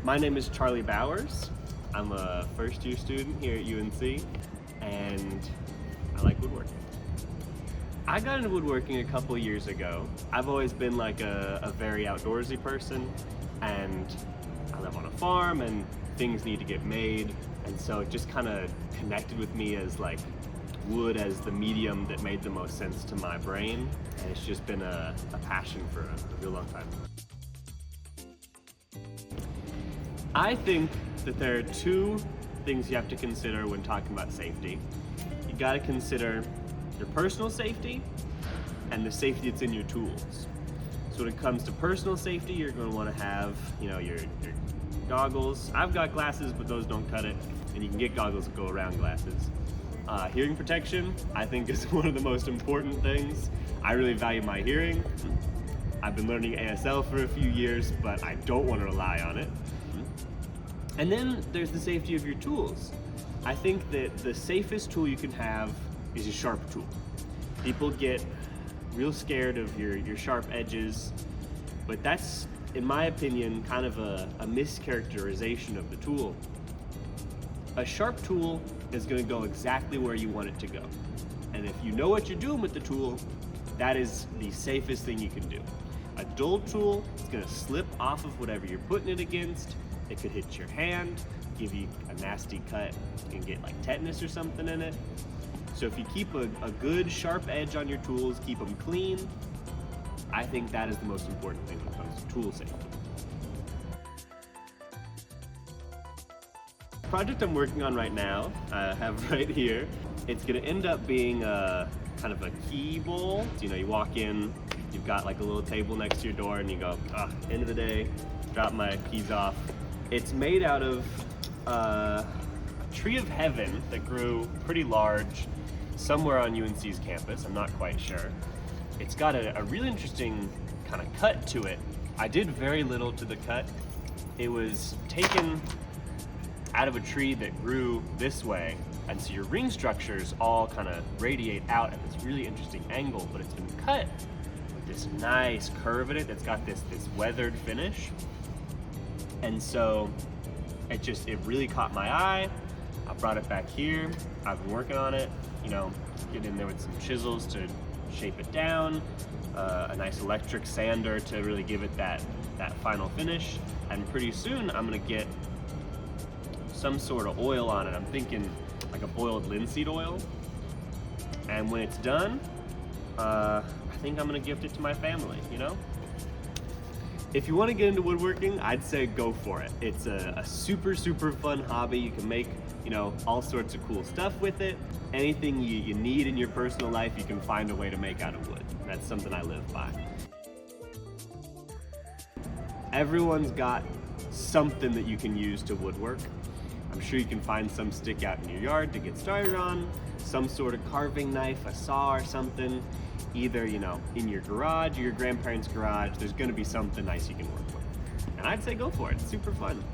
My name is Charlie Bowers. I'm a first year student here at UNC, and I like woodworking. I got into woodworking a couple years ago. I've always been like a very outdoorsy person, and I live on a farm and things need to get made, and so it just kind of connected with me as like wood as the medium that made the most sense to my brain, and it's just been a passion for a real long time. I think that there are two things you have to consider when talking about safety. You got to consider your personal safety and the safety that's in your tools. So when it comes to personal safety, you're going to want to have, your goggles. I've got glasses, but those don't cut it, and you can get goggles that go around glasses. Hearing protection, I think, is one of the most important things. I really value my hearing. I've been learning ASL for a few years, but I don't want to rely on it. And then there's the safety of your tools. I think that the safest tool you can have is a sharp tool. People get real scared of your sharp edges, but that's, in my opinion, kind of a mischaracterization of the tool. A sharp tool is going to go exactly where you want it to go. And if you know what you're doing with the tool, that is the safest thing you can do. A dull tool is going to slip off of whatever you're putting it against. It could hit your hand, give you a nasty cut, you can get like tetanus or something in it. So if you keep a good sharp edge on your tools, keep them clean, I think that is the most important thing when it comes to tool safety. The project I'm working on right now, I have right here, it's gonna end up being kind of a key bowl. So, you walk in, you've got like a little table next to your door and you go, end of the day, drop my keys off. It's made out of a tree of heaven that grew pretty large somewhere on UNC's campus, I'm not quite sure. It's got a really interesting kind of cut to it. I did very little to the cut. It was taken out of a tree that grew this way, and so your ring structures all kind of radiate out at this really interesting angle, but it's been cut with this nice curve in it that's got this weathered finish. And so it really caught my eye. I brought it back here. I've been working on it, getting in there with some chisels to shape it down, a nice electric sander to really give it that final finish. And pretty soon I'm gonna get some sort of oil on it. I'm thinking like a boiled linseed oil. And when it's done, I think I'm gonna gift it to my family, If you want to get into woodworking, I'd say go for it. It's a super, super fun hobby. You can make, all sorts of cool stuff with it. Anything you need in your personal life, you can find a way to make out of wood. That's something I live by. Everyone's got something that you can use to woodwork. I'm sure you can find some stick out in your yard to get started on, some sort of carving knife, a saw or something. Either, in your garage or your grandparents' garage, there's gonna be something nice you can work with. And I'd say go for it, it's super fun.